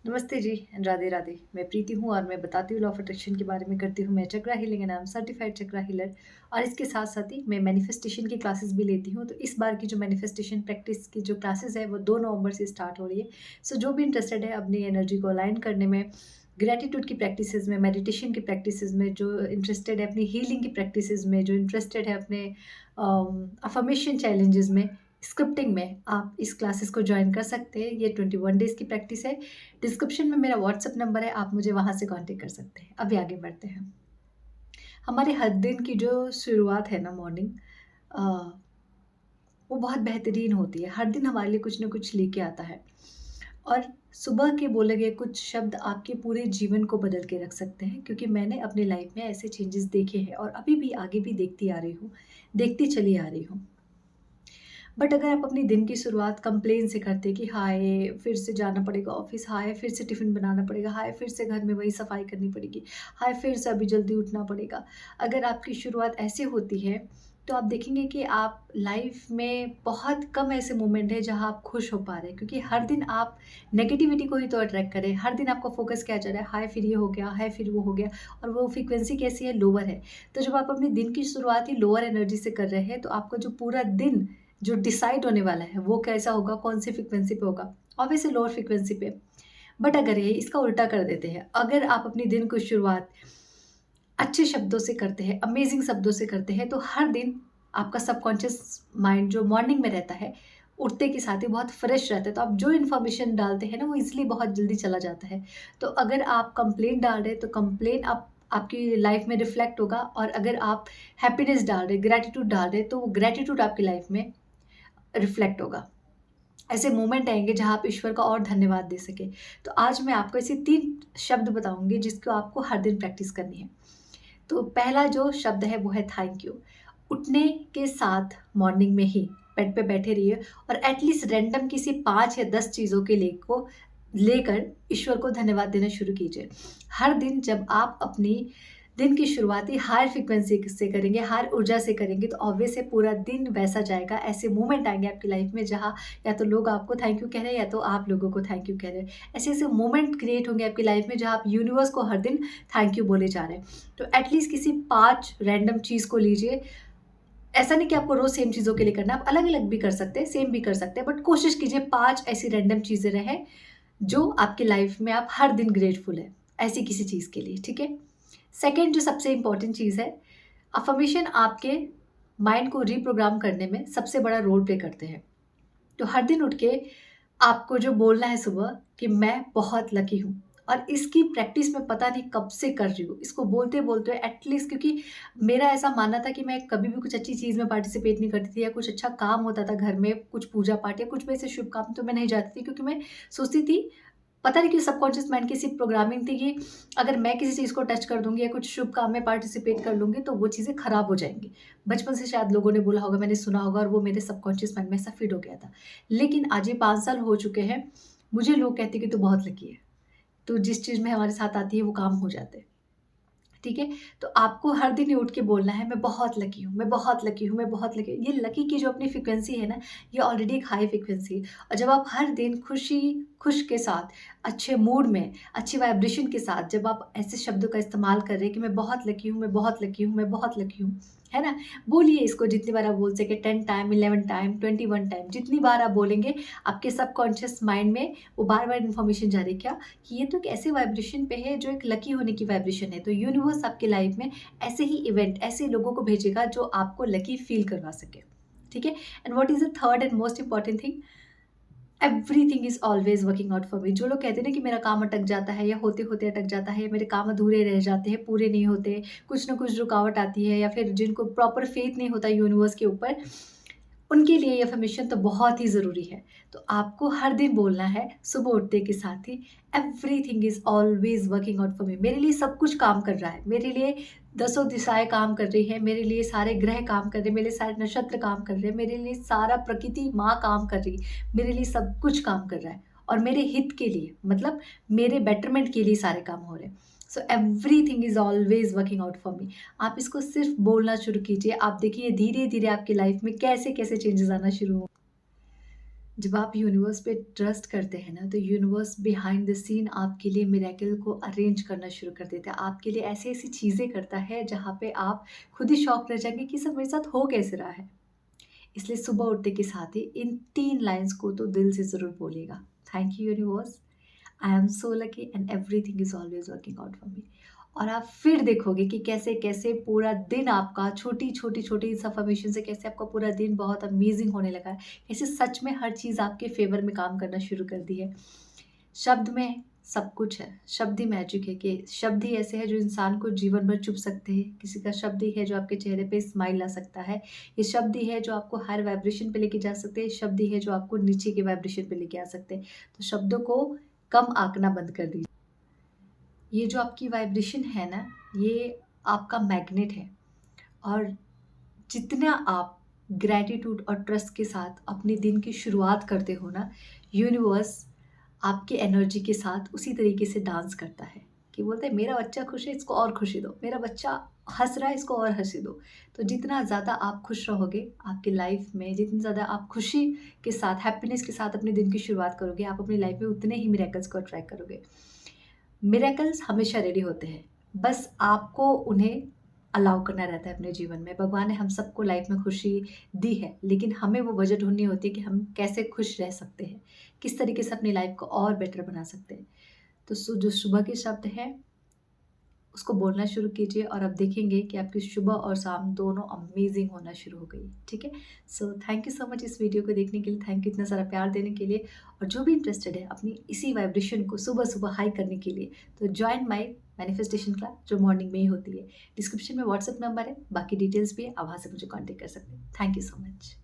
नमस्ते जी, राधे राधे। मैं प्रीति हूँ और मैं बताती हूँ लॉ ऑफ अट्रैक्शन के बारे में करती हूँ। मैं chakra healing and I am certified chakra healer और इसके साथ-साथ ही मैं मैनिफेस्टेशन की क्लासेस भी लेती हूँ। तो इस बार की जो मैनिफेस्टेशन प्रैक्टिस की जो क्लासेस है वो 2 नवंबर से स्टार्ट हो रही है। सो जो भी इंटरेस्टेड है अपनी एनर्जी को अलाइन करने में, ग्रैटिट्यूड की प्रैक्टिसेज़ में, मेडिटेशन की प्रैक्टिसेज़ में, जो इंटरेस्टेड है अपनी हीलिंग की प्रैक्टिसेज़ में, जो इंटरेस्टेड है अपने अफ़र्मेशन चैलेंजेज़ में, स्क्रिप्टिंग में, आप इस क्लासेस को जॉइन कर सकते हैं। ये 21 डेज़ की प्रैक्टिस है। डिस्क्रिप्शन में मेरा व्हाट्सएप नंबर है, आप मुझे वहाँ से कॉन्टैक्ट कर सकते हैं। अभी आगे बढ़ते हैं। हमारे हर दिन की जो शुरुआत है ना मॉर्निंग अ, वो बहुत बेहतरीन होती है। हर दिन हमारे लिए कुछ न कुछ लेके आता है और सुबह के बोले गए कुछ शब्द आपके पूरे जीवन को बदल के रख सकते हैं क्योंकि मैंने अपनी लाइफ में ऐसे चेंजेस देखे हैं और अभी भी आगे भी देखती आ रही हूँ, देखती चली आ रही हूँ। बट अगर आप अपनी दिन की शुरुआत कंप्लेन से करते कि हाय फिर से जाना पड़ेगा ऑफिस, हाय फिर से टिफ़िन बनाना पड़ेगा, हाय फिर से घर में वही सफाई करनी पड़ेगी, हाय फिर से अभी जल्दी उठना पड़ेगा। अगर आपकी शुरुआत ऐसे होती है, तो आप देखेंगे कि आप लाइफ में बहुत कम ऐसे मोमेंट हैं जहाँ आप खुश हो पा रहे हैं क्योंकि हर दिन आप नेगेटिविटी को ही तो अट्रैक्ट करें। हर दिन आपका फ़ोकस क्या जा रहा है, हाय फिर ये हो गया, हाय फिर वो हो गया और वो फ्रीक्वेंसी कैसी है, लोअर है। तो जब आप अपने दिन की शुरुआत ही लोअर एनर्जी से कर रहे हैं, तो आपका जो पूरा दिन जो डिसाइड होने वाला है वो कैसा होगा, कौन सी फ्रीक्वेंसी पे होगा, ऑब्वियसली लोअर फ्रीक्वेंसी पे। बट अगर ये इसका उल्टा कर देते हैं, अगर आप अपने दिन की शुरुआत अच्छे शब्दों से करते हैं, अमेज़िंग शब्दों से करते हैं, तो हर दिन आपका सबकॉन्शियस माइंड जो मॉर्निंग में रहता है, उठते के साथ ही बहुत फ्रेश रहता है। तो आप जो इन्फॉर्मेशन डालते हैं ना, वो ईज़िली बहुत जल्दी चला जाता है। तो अगर आप कंप्लेंट डाल रहे हैं, तो कंप्लेन आप आपकी लाइफ़ में रिफ्लेक्ट होगा और अगर आप हैप्पीनेस डाल रहे हैं, ग्रैटिट्यूड डाल रहे हैं, तो वो ग्रैटिट्यूड आपकी लाइफ़ में रिफ्लेक्ट होगा। ऐसे मोमेंट आएँगे जहाँ आप ईश्वर का और धन्यवाद दे सकें। तो आज मैं आपको ऐसे 3 शब्द बताऊँगी जिसको आपको हर दिन प्रैक्टिस करनी है। तो पहला जो शब्द है वो है थैंक यू। उठने के साथ मॉर्निंग में ही बेड पे बैठे रहिए और एटलीस्ट रैंडम किसी 5 या 10 चीज़ों के लिए को लेकर ईश्वर को धन्यवाद देना शुरू कीजिए। हर दिन जब आप अपनी दिन की शुरुआत ही हायर फ्रीक्वेंसी से करेंगे, हायर ऊर्जा से करेंगे तो ऑब्वियस है पूरा दिन वैसा जाएगा। ऐसे मोमेंट आएँगे आपकी लाइफ में जहाँ या तो लोग आपको थैंक यू कह रहे हैं या तो आप लोगों को थैंक यू कह रहे हैं। ऐसे-ऐसे मोमेंट क्रिएट होंगे आपकी लाइफ में जहाँ आप यूनिवर्स को हर दिन थैंक यू बोले जा रहे हैं। तो एटलीस्ट किसी 5 रैंडम चीज़ को लीजिए। ऐसा नहीं कि आपको रोज़ सेम चीज़ों के लिए करना है, आप अलग-अलग भी कर सकते हैं, सेम भी कर सकते हैं, बट कोशिश कीजिए 5 ऐसी रैंडम चीज़ें रहें, जो आपकी लाइफ़ में आप हर दिन ग्रेटफुल हैं, ऐसी किसी चीज़ के लिए, ठीक है? सेकंड जो सबसे इम्पोर्टेंट चीज़ है, अफ़र्मेशन आपके माइंड को रिप्रोग्राम करने में सबसे बड़ा रोल प्ले करते हैं। तो हर दिन उठ के आपको जो बोलना है सुबह कि मैं बहुत लकी हूँ और इसकी प्रैक्टिस मैं पता नहीं कब से कर रही हूँ। इसको बोलते-बोलते एटलीस्ट क्योंकि मेरा ऐसा मानना था कि मैं कभी भी कुछ अच्छी चीज़ में पार्टिसिपेट नहीं करती थी या कुछ अच्छा काम होता था घर में, कुछ पूजा-पाठ या कुछ भी ऐसे शुभ काम तो मैं नहीं जाती थी क्योंकि मैं सोचती थी पता नहीं क्यों सबकॉन्शियस माइंड की सिर्फ़ प्रोग्रामिंग थी कि अगर मैं किसी चीज़ को टच कर दूँगी या कुछ शुभ काम में पार्टिसिपेट कर लूँगी तो वो चीज़ें खराब हो जाएँगी। बचपन से शायद लोगों ने बोला होगा, मैंने सुना होगा और वो मेरे सबकॉन्शियस माइंड में ऐसा फ़ीड हो गया था। लेकिन आज ये 5 साल हो चुके हैं, मुझे लोग कहते हैं कि तू बहुत लकी है। तो जिस चीज़ में हमारे साथ आती है वो काम हो जाते हैं। ठीक है? तो आपको हर दिन ये उठ के बोलना है मैं बहुत लकी हूँ, मैं बहुत लकी हूँ, मैं बहुत लकी हूँ। ये लकी की जो अपनी फ्रीक्वेंसी है ना, ये ऑलरेडी एक हाई फ्रीक्वेंसी है और जब आप हर दिन खुश के साथ, अच्छे मूड में, अच्छी वाइब्रेशन के साथ जब आप ऐसे शब्दों का इस्तेमाल कर रहे हैं कि मैं बहुत लकी हूँ, मैं बहुत लकी हूँ, मैं बहुत लकी हूँ, है ना? बोलिए इसको जितनी बार आप बोल सकें 10 टाइम, 11 टाइम, 21 टाइम जितनी बार आप बोलेंगे, आपके सबकॉन्शियस माइंड में वो बार-बार इन्फॉर्मेशन जा रही है क्या कि ये तो एक ऐसे वाइब्रेशन पे है जो एक लकी होने की वाइब्रेशन है। तो यूनिवर्स आपकी लाइफ में ऐसे ही इवेंट, ऐसे लोगों को भेजेगा जो आपको लकी फ़ील करवा सके। ठीक है? And what is the third and most important thing? Everything is always working out for मी। जो लोग कहते हैं ना कि मेरा काम अटक जाता है या होते-होते अटक जाता है या मेरे काम अधूरे रह जाते हैं, पूरे नहीं होते, कुछ न कुछ रुकावट आती है या फिर जिनको प्रॉपर फ़ेथ नहीं होता यूनिवर्स के ऊपर, उनके लिए ये अफ़र्मेशन तो बहुत ही ज़रूरी है। तो आपको हर दिन बोलना है सुबह उठते के साथ ही everything is always working out for me. मेरे लिए सब कुछ काम कर रहा है। मेरे लिए दसों दिशाएँ काम कर रही हैं, मेरे लिए सारे ग्रह काम कर रहे हैं, मेरे लिए सारे नक्षत्र काम कर रहे हैं, मेरे लिए सारा प्रकृति माँ काम कर रही है, मेरे लिए सब कुछ काम कर रहा है और मेरे हित के लिए मतलब मेरे बेटरमेंट के लिए सारे काम हो रहे हैं। So everything is always working out for मी। आप इसको सिर्फ़ बोलना शुरू कीजिए, आप देखिए धीरे-धीरे आपकी लाइफ़ में कैसे-कैसे चेंजेज़ आना शुरू हो। जब आप यूनिवर्स पे ट्रस्ट करते हैं ना, तो यूनिवर्स बिहाइंड द सीन आपके लिए मिरेकल को अरेंज करना शुरू कर देता है। आपके लिए ऐसी-ऐसी चीज़ें करता है, जहाँ पे आप खुद ही शॉक रह जाएँगे कि सब मेरे साथ हो कैसे रहा है। इसलिए सुबह उठते के साथ ही इन 3 लाइन्स को तो दिल से ज़रूर बोलिएगा। Thank you universe, I am so lucky and everything is always working out for मी। और आप फिर देखोगे कि कैसे-कैसे पूरा दिन आपका छोटी-छोटी-छोटी इस अफ़र्मेशन से कैसे आपका पूरा दिन बहुत अमेज़िंग होने लगा है। कैसे सच में हर चीज़ आपके फ़ेवर में काम करना शुरू कर दी है। शब्द में सब कुछ है। शब्द ही मैजिक है कि शब्द ही ऐसे हैं जो इंसान को जीवन भर चुभ सकते हैं। किसी का शब्द ही है जो आपके चेहरे पे स्माइल ला सकता है। ये शब्द ही है जो आपको हायर वाइब्रेशन पे लेके जा सकते हैं। शब्द ही है जो आपको नीचे के वाइब्रेशन पे लेके आ सकते हैं। तो शब्दों को कम आँकना बंद कर दीजिए। ये जो आपकी वाइब्रेशन है ना, ये आपका मैग्नेट है। और जितना आप ग्रैटिट्यूड और ट्रस्ट के साथ अपने दिन की शुरुआत करते हो ना, यूनिवर्स आपकी एनर्जी के साथ उसी तरीके से डांस करता है कि बोलते हैं मेरा बच्चा खुश है, इसको और खुशी दो, मेरा बच्चा हंस रहा है, इसको और हंसी दो। तो जितना ज़्यादा आप खुश रहोगे आपकी लाइफ में, जितनी ज़्यादा आप खुशी के साथ, हैप्पीनेस के साथ अपने दिन की शुरुआत करोगे, आप अपनी लाइफ में उतने ही मिरेकल्स को अट्रैक्ट करोगे। मिरेकल्स हमेशा रेडी होते हैं, बस आपको उन्हें अलाउ करना रहता है अपने जीवन में। भगवान ने हम सबको लाइफ में खुशी दी है, लेकिन हमें वो वजह ढूँढनी होती है कि हम कैसे खुश रह सकते हैं, किस तरीके से अपनी लाइफ को और बेटर बना सकते हैं। तो जो सुबह के शब्द हैं, उसको बोलना शुरू कीजिए और आप देखेंगे कि आपकी सुबह और शाम दोनों अमेज़िंग होना शुरू हो गई, ठीक है? So thank you so much इस वीडियो को देखने के लिए, थैंक यू इतना सारा प्यार देने के लिए। और जो भी इंटरेस्टेड है अपनी इसी वाइब्रेशन को सुबह-सुबह हाई करने के लिए, तो जॉइन माय मैनिफेस्टेशन क्लास जो मॉर्निंग में ही होती है। डिस्क्रिप्शन में व्हाट्सएप नंबर है, बाकी डिटेल्स भी है, आप वहाँ से मुझे कॉन्टैक्ट कर सकते हैं। Thank you so much.